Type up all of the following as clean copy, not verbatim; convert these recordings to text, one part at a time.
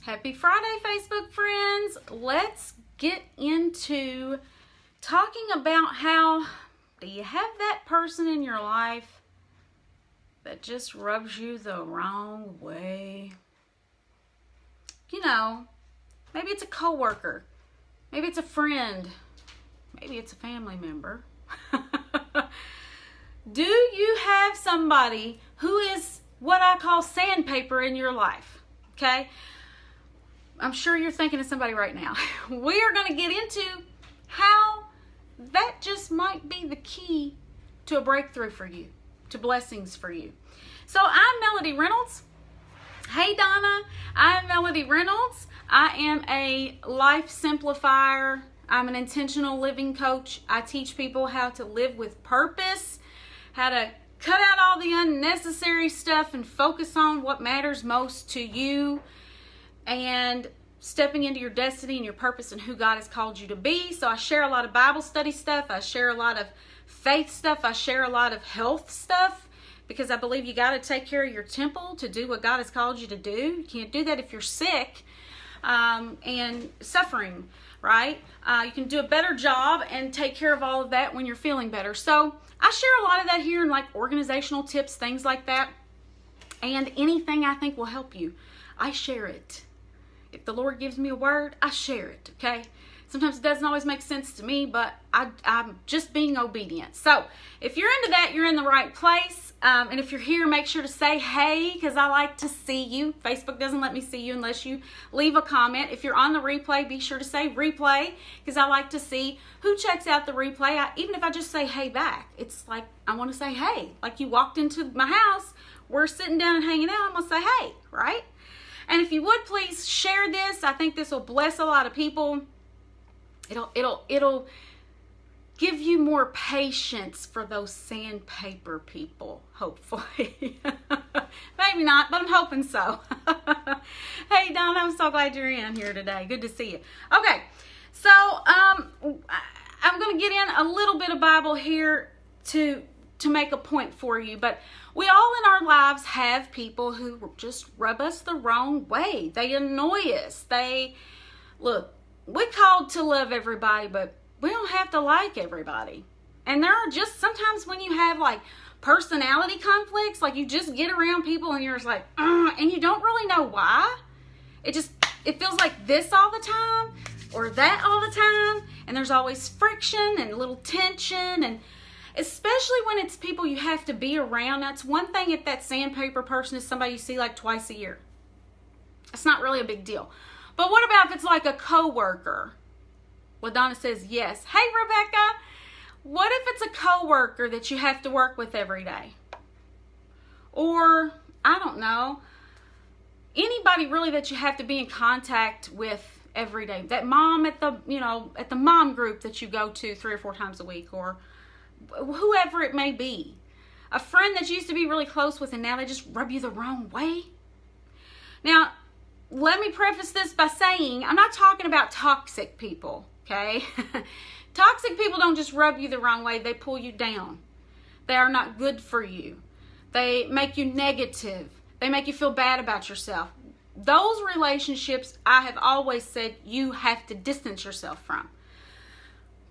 Happy Friday, Facebook friends. Let's get into talking about how do you have that person in your life that just rubs you the wrong way? You know, maybe it's a coworker, maybe it's a friend, maybe it's a family member. Do you have somebody who is what I call sandpaper in your life? Okay? I'm sure you're thinking of somebody right now. We are going to get into how that just might be the key to a breakthrough for you, to blessings for you. So I'm Melodye Reynolds. Hey Donna, I'm Melodye Reynolds. I am a life simplifier. I'm an intentional living coach. I teach people how to live with purpose, how to cut out all the unnecessary stuff and focus on what matters most to you, and stepping into your destiny and your purpose and who God has called you to be. So I share a lot of Bible study stuff. I share a lot of faith stuff. I share a lot of health stuff because I believe you got to take care of your temple to do what God has called you to do. You can't do that if you're sick and suffering, right? You can do a better job and take care of all of that when you're feeling better. So I share a lot of that here in like organizational tips, things like that. And anything I think will help you, I share it. If the Lord gives me a word, I share it, okay? Sometimes it doesn't always make sense to me, but I'm just being obedient. So if you're into that, you're in the right place. And if you're here, make sure to say hey, because I like to see you. Facebook doesn't let me see you unless you leave a comment. If you're on the replay, be sure to say replay, because I like to see who checks out the replay. Even if I just say hey back, it's like I want to say hey. Like you walked into my house, we're sitting down and hanging out, I'm going to say hey, right? And if you would please share this, I think this will bless a lot of people. It'll give you more patience for those sandpaper people, hopefully. Maybe not, but I'm hoping so. Hey, Donna, I'm so glad you're in here today. Good to see you. Okay, so I'm going to get in a little bit of Bible here to make a point for you, but we all in our lives have people who just rub us the wrong way. They annoy us. Look, we're called to love everybody, but we don't have to like everybody. And there are just sometimes when you have like personality conflicts, like you just get around people and you're just like, and you don't really know why. It feels like this all the time or that all the time. And there's always friction and little tension, and especially when it's people you have to be around. That's one thing if that sandpaper person is somebody you see like twice a year. It's not really a big deal. But what about if it's like a coworker? Well, Donna says yes. Hey, Rebecca, what if it's a coworker that you have to work with every day? Or, I don't know, anybody really that you have to be in contact with every day. That mom at the mom group that you go to 3 or 4 times a week, or whoever it may be. A friend that you used to be really close with and now they just rub you the wrong way. Now, let me preface this by saying I'm not talking about toxic people, okay? Toxic people don't just rub you the wrong way, they pull you down. They are not good for you. They make you negative. They make you feel bad about yourself. Those relationships, I have always said, you have to distance yourself from.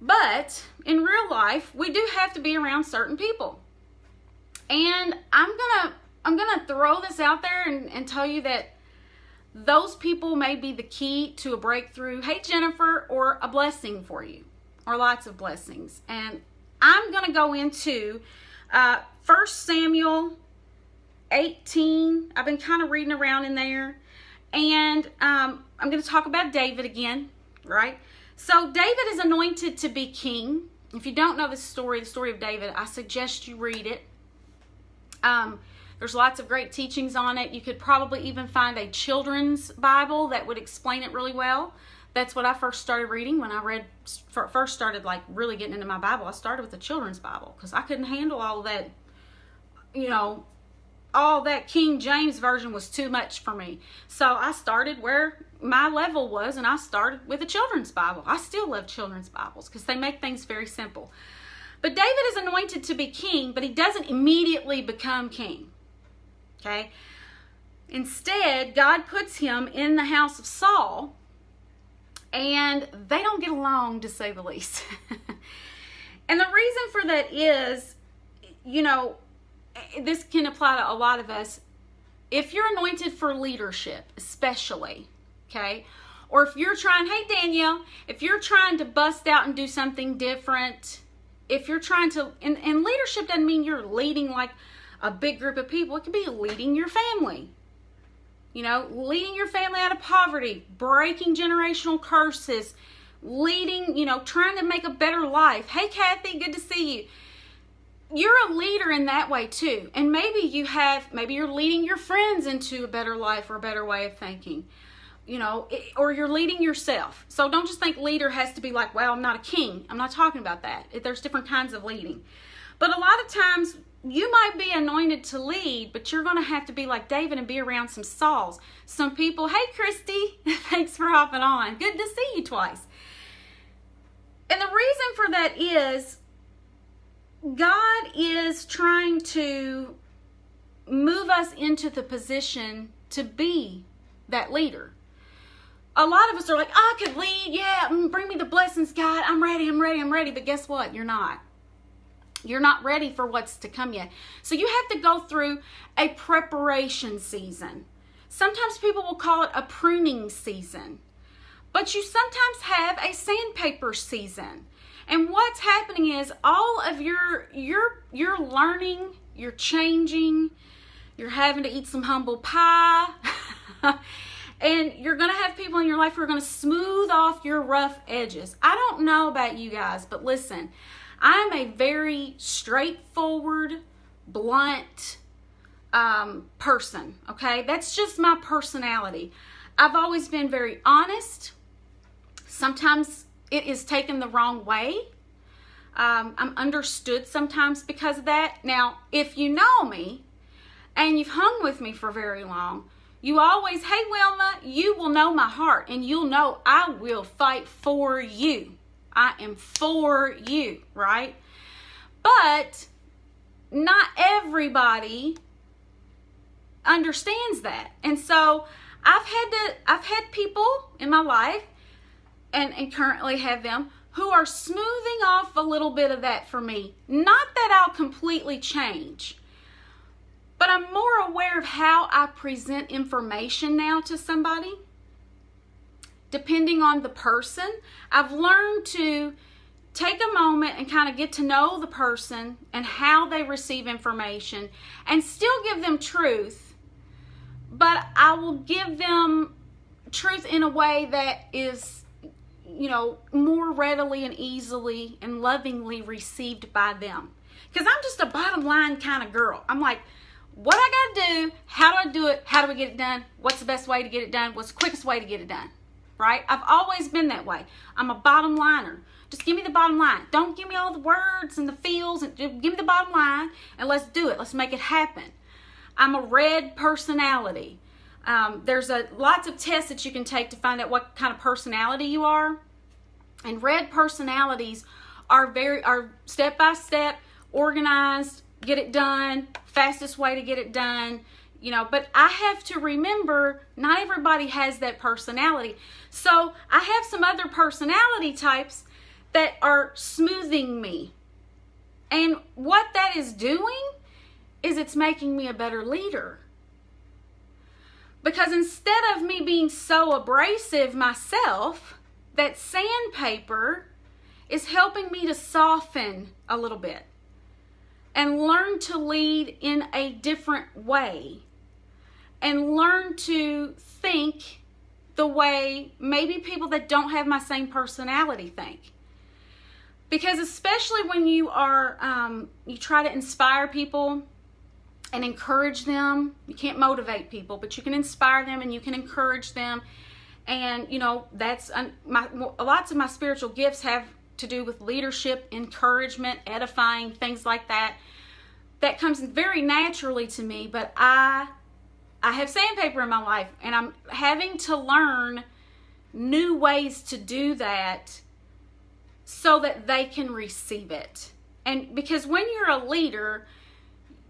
But in real life, we do have to be around certain people. And I'm gonna throw this out there and tell you that those people may be the key to a breakthrough. Hey, Jennifer, or a blessing for you, or lots of blessings. And I'm gonna go into 1 Samuel 18. I've been kind of reading around in there, and I'm gonna talk about David again, right? So David is anointed to be king. If you don't know the story of David, I suggest you read it. There's lots of great teachings on it. You could probably even find a children's Bible that would explain it really well. That's what I first started reading when I first started like really getting into my Bible. I started with the children's Bible because I couldn't handle all that, all that King James version was too much for me. So I started where my level was, and I started with a children's Bible. I still love children's Bibles because they make things very simple. But David is anointed to be king, but he doesn't immediately become king. Okay? Instead, God puts him in the house of Saul, and they don't get along, to say the least. And the reason for that is, this can apply to a lot of us. If you're anointed for leadership, especially, okay, or if you're trying, hey Danielle, if you're trying to bust out and do something different, if you're trying to, and leadership doesn't mean you're leading like a big group of people. It could be leading your family. Leading your family out of poverty, breaking generational curses, leading, trying to make a better life. Hey, Kathy, good to see you. You're a leader in that way too. And maybe you're leading your friends into a better life or a better way of thinking, or you're leading yourself. So don't just think leader has to be like, well, I'm not a king. I'm not talking about that. There's different kinds of leading. But a lot of times you might be anointed to lead, but you're going to have to be like David and be around some Sauls. Some people, hey, Christy, thanks for hopping on. Good to see you twice. And the reason for that is God is trying to move us into the position to be that leader. A lot of us are like, I could lead. Yeah, bring me the blessings, God. I'm ready. But guess what? You're not. You're not ready for what's to come yet. So you have to go through a preparation season. Sometimes people will call it a pruning season. But you sometimes have a sandpaper season. And what's happening is all of you're learning, you're changing, you're having to eat some humble pie. And you're going to have people in your life who are going to smooth off your rough edges. I don't know about you guys, but listen, I'm a very straightforward, blunt person, okay? That's just my personality. I've always been very honest. Sometimes it is taken the wrong way. I'm understood sometimes because of that. Now, if you know me and you've hung with me for very long, you always, hey Wilma, you will know my heart and you'll know I will fight for you. I am for you, right? But not everybody understands that. And so I've had people in my life and currently have them who are smoothing off a little bit of that for me. Not that I'll completely change, but I'm more aware of how I present information now to somebody. Depending on the person, I've learned to take a moment and kind of get to know the person and how they receive information and still give them truth, but I will give them truth in a way that is, more readily and easily and lovingly received by them. Because I'm just a bottom line kind of girl. I'm like, what I got to do, how do I do it, how do we get it done, what's the best way to get it done, what's the quickest way to get it done, right? I've always been that way. I'm a bottom liner. Just give me the bottom line. Don't give me all the words and the feels. Give me the bottom line and let's do it. Let's make it happen. I'm a red personality. There's lots of tests that you can take to find out what kind of personality you are. And red personalities are step by step, organized, get it done, fastest way to get it done, but I have to remember not everybody has that personality. So I have some other personality types that are smoothing me. And what that is doing is it's making me a better leader. Because instead of me being so abrasive myself, that sandpaper is helping me to soften a little bit and learn to lead in a different way and learn to think the way maybe people that don't have my same personality think. Because especially when you are, you try to inspire people and encourage them. You can't motivate people, but you can inspire them and you can encourage them. And, that's lots of my spiritual gifts have to do with leadership, encouragement, edifying, things like that. That comes very naturally to me, but I have sandpaper in my life, and I'm having to learn new ways to do that so that they can receive it. And because when you're a leader,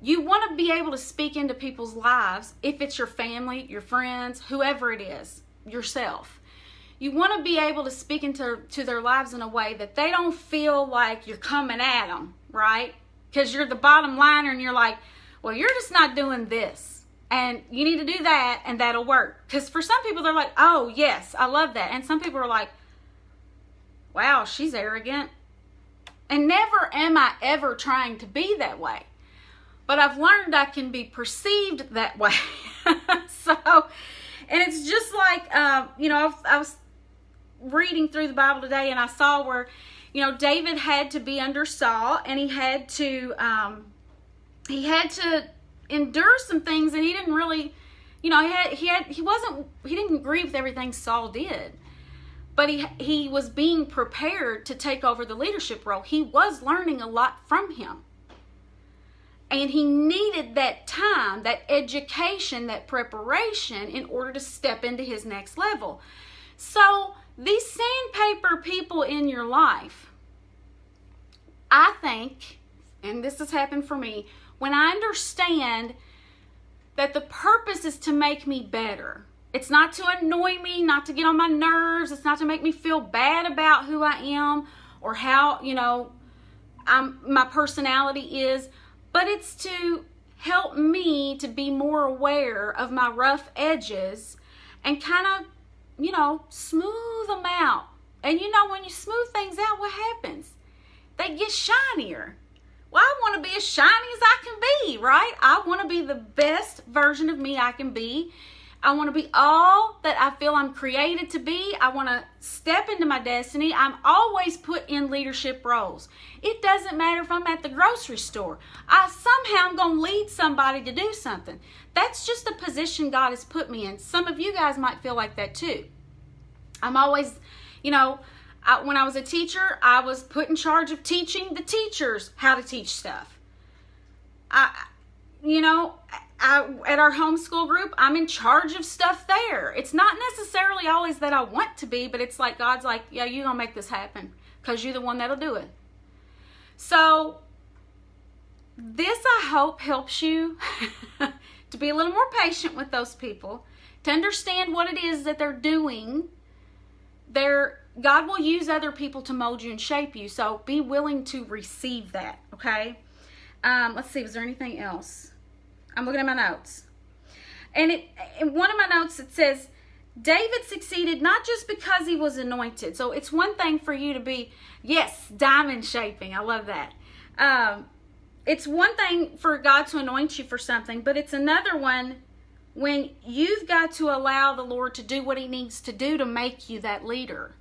You want to be able to speak into people's lives, if it's your family, your friends, whoever it is, yourself. You want to be able to speak into their lives in a way that they don't feel like you're coming at them, right? Because you're the bottom liner and you're like, well, you're just not doing this. And you need to do that and that'll work. Because for some people, they're like, oh, yes, I love that. And some people are like, wow, she's arrogant. And never am I ever trying to be that way. But I've learned I can be perceived that way. So, and it's just like, I was reading through the Bible today and I saw where, David had to be under Saul and he had to endure some things, and he didn't really, he didn't agree with everything Saul did. But he was being prepared to take over the leadership role. He was learning a lot from him. And he needed that time, that education, that preparation in order to step into his next level. So these sandpaper people in your life, I think, and this has happened for me, when I understand that the purpose is to make me better. It's not to annoy me, not to get on my nerves. It's not to make me feel bad about who I am or how, my personality is. But it's to help me to be more aware of my rough edges and kind of, smooth them out. And when you smooth things out, what happens? They get shinier. Well, I want to be as shiny as I can be, right? I want to be the best version of me I can be. I want to be all that I feel I'm created to be. I want to step into my destiny. I'm always put in leadership roles. It doesn't matter if I'm at the grocery store. I'm going to lead somebody to do something. That's just the position God has put me in. Some of you guys might feel like that too. I'm always, when I was a teacher, I was put in charge of teaching the teachers how to teach stuff. At our homeschool group, I'm in charge of stuff there. It's not necessarily always that I want to be, but it's like God's like, yeah, you're going to make this happen because you're the one that'll do it. So this, I hope, helps you to be a little more patient with those people, to understand what it is that they're doing. God will use other people to mold you and shape you, so be willing to receive that, okay? Let's see, was there anything else? I'm looking at my notes. And in one of my notes, it says, David succeeded not just because he was anointed. So it's one thing for you to be, yes, diamond shaping. I love that. It's one thing for God to anoint you for something, but it's another one when you've got to allow the Lord to do what he needs to do to make you that leader.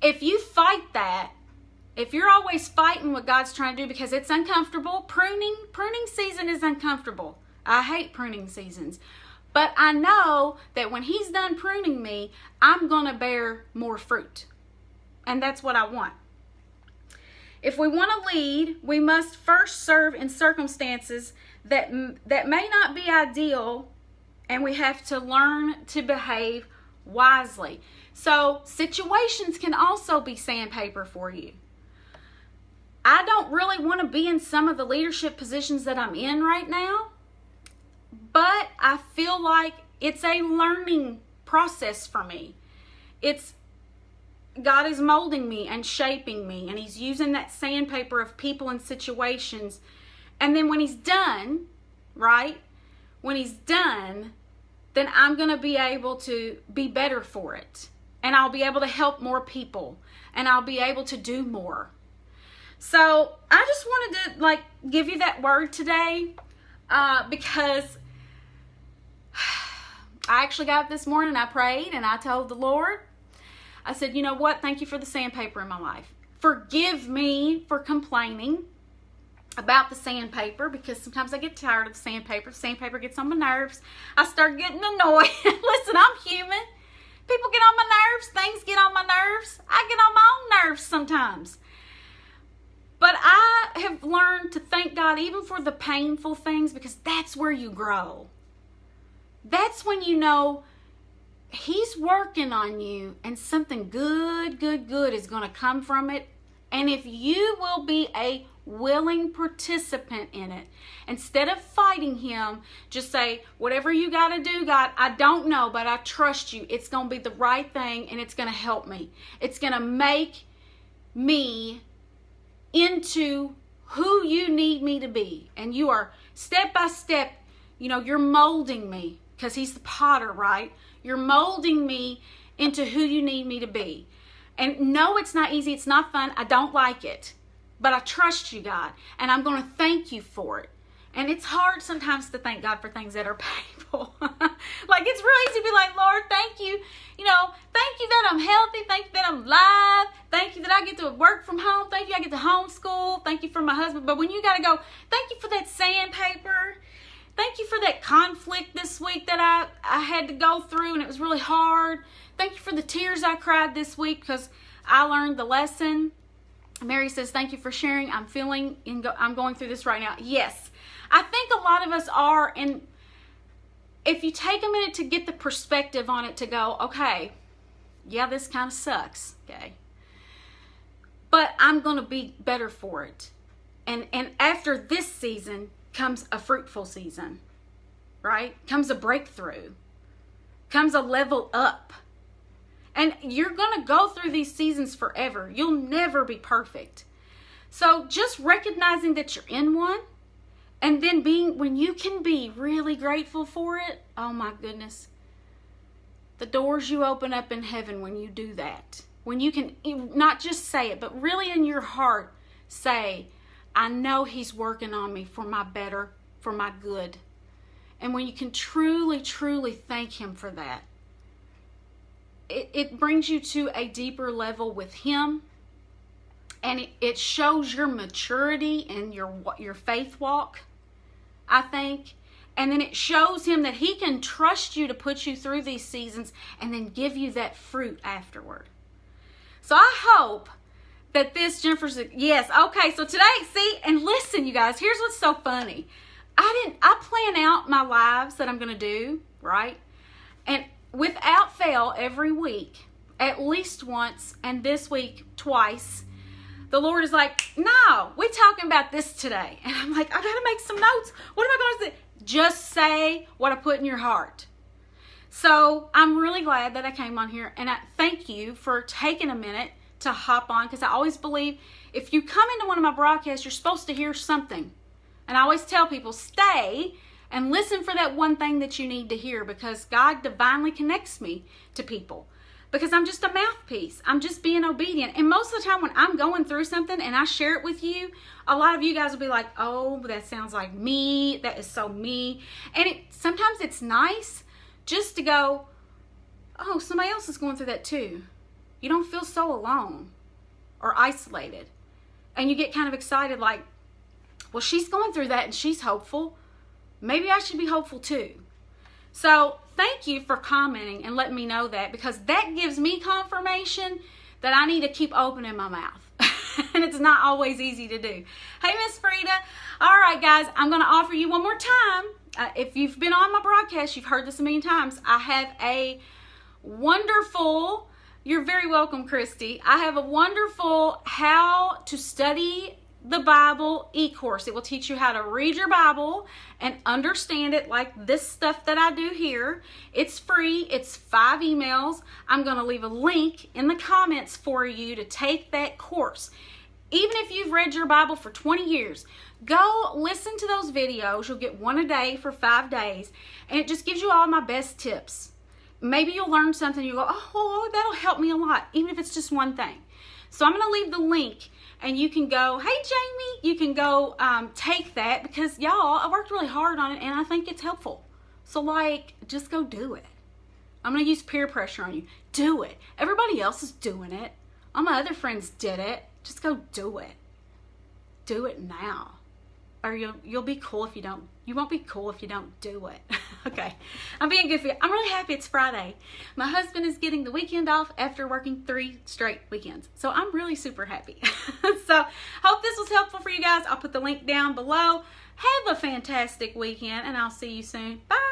If you fight that, if you're always fighting what God's trying to do because it's uncomfortable, pruning season is uncomfortable. I hate pruning seasons. But I know that when he's done pruning me, I'm going to bear more fruit. And that's what I want. If we want to lead, we must first serve in circumstances that may not be ideal, and we have to learn to behave wisely. So situations can also be sandpaper for you. I don't really want to be in some of the leadership positions that I'm in right now, but I feel like it's a learning process for me. God is molding me and shaping me, and he's using that sandpaper of people and situations. And then when he's done, right? When he's done, then I'm going to be able to be better for it. And I'll be able to help more people, and I'll be able to do more. So I just wanted to give you that word today because I actually got up this morning, I prayed, and I told the Lord, I said, you know what? Thank you for the sandpaper in my life. Forgive me for complaining about the sandpaper, because sometimes I get tired of the sandpaper. Sandpaper gets on my nerves. I start getting annoyed. Listen, I'm human. People get on my nerves. Things get on my nerves. I get on my own nerves sometimes. But I have learned to thank God even for the painful things, because that's where you grow. That's when you know he's working on you, and something good is going to come from it And if you will be a willing participant in it, instead of fighting him, just say, whatever you got to do, God, I don't know, but I trust you. It's going to be the right thing, and it's going to help me. It's going to make me into who you need me to be. And you are step by step, you're molding me, because he's the potter, right? You're molding me into who you need me to be. And no, it's not easy. It's not fun. I don't like it. But I trust you, God. And I'm going to thank you for it. And it's hard sometimes to thank God for things that are painful. Like, it's really easy to be like, Lord, thank you. Thank you that I'm healthy. Thank you that I'm alive. Thank you that I get to work from home. Thank you I get to homeschool. Thank you for my husband. But when you got to go, thank you for that sandpaper. Thank you for that conflict this week that I had to go through, and it was really hard. Thank you for the tears I cried this week because I learned the lesson. Mary says, thank you for sharing. I'm going through this right now. Yes, I think a lot of us are, and if you take a minute to get the perspective on it, to go, okay, yeah, this kind of sucks, okay, but I'm going to be better for it. And after this season comes a fruitful season, right? Comes a breakthrough, comes a level up. And you're going to go through these seasons forever. You'll never be perfect. So just recognizing that you're in one, and then when you can be really grateful for it, oh my goodness. The doors you open up in heaven when you do that. When you can not just say it, but really in your heart say, I know he's working on me for my better, for my good. And when you can truly, truly thank him for that, it brings you to a deeper level with him. And it shows your maturity and your faith walk, I think. And then it shows him that he can trust you to put you through these seasons and then give you that fruit afterward. So I hope that Jennifer's, yes, okay, so today, see, and listen, you guys, here's what's so funny. I plan out my lives that I'm going to do, right? And without fail, every week, at least once, and this week, twice, the Lord is like, no, we're talking about this today. And I'm like, I got to make some notes. What am I going to say? Just say what I put in your heart. So I'm really glad that I came on here, and I thank you for taking a minute to hop on, because I always believe if you come into one of my broadcasts, you're supposed to hear something. And I always tell people, stay and listen for that one thing that you need to hear, because God divinely connects me to people, because I'm just a mouthpiece. I'm just being obedient. And most of the time when I'm going through something and I share it with you, a lot of you guys will be like, oh, that sounds like me. That is so me. And sometimes it's nice just to go, oh, somebody else is going through that too. You don't feel so alone or isolated. And you get kind of excited like, well, she's going through that and she's hopeful. Maybe I should be hopeful too. So thank you for commenting and letting me know that, because that gives me confirmation that I need to keep opening my mouth. And it's not always easy to do. Hey, Miss Frida. All right, guys, I'm going to offer you one more time. If you've been on my broadcast, you've heard this a million times. I have a wonderful, you're very welcome, Christy. I have a wonderful how to study the Bible e-course. It will teach you how to read your Bible and understand it like this stuff that I do here. It's free. It's 5 emails. I'm going to leave a link in the comments for you to take that course. Even if you've read your Bible for 20 years, go listen to those videos. You'll get one a day for 5 days, and it just gives you all my best tips. Maybe you'll learn something. You go, oh, that'll help me a lot, even if it's just one thing. So I'm going to leave the link, and you can go, hey, Jamie, you can go take that, because, y'all, I worked really hard on it, and I think it's helpful. So, just go do it. I'm going to use peer pressure on you. Do it. Everybody else is doing it. All my other friends did it. Just go do it. Do it now. Or you'll be cool if you don't. You won't be cool if you don't do it. Okay. I'm being goofy. I'm really happy it's Friday. My husband is getting the weekend off after working 3 straight weekends. So I'm really super happy. So hope this was helpful for you guys. I'll put the link down below. Have a fantastic weekend, and I'll see you soon. Bye.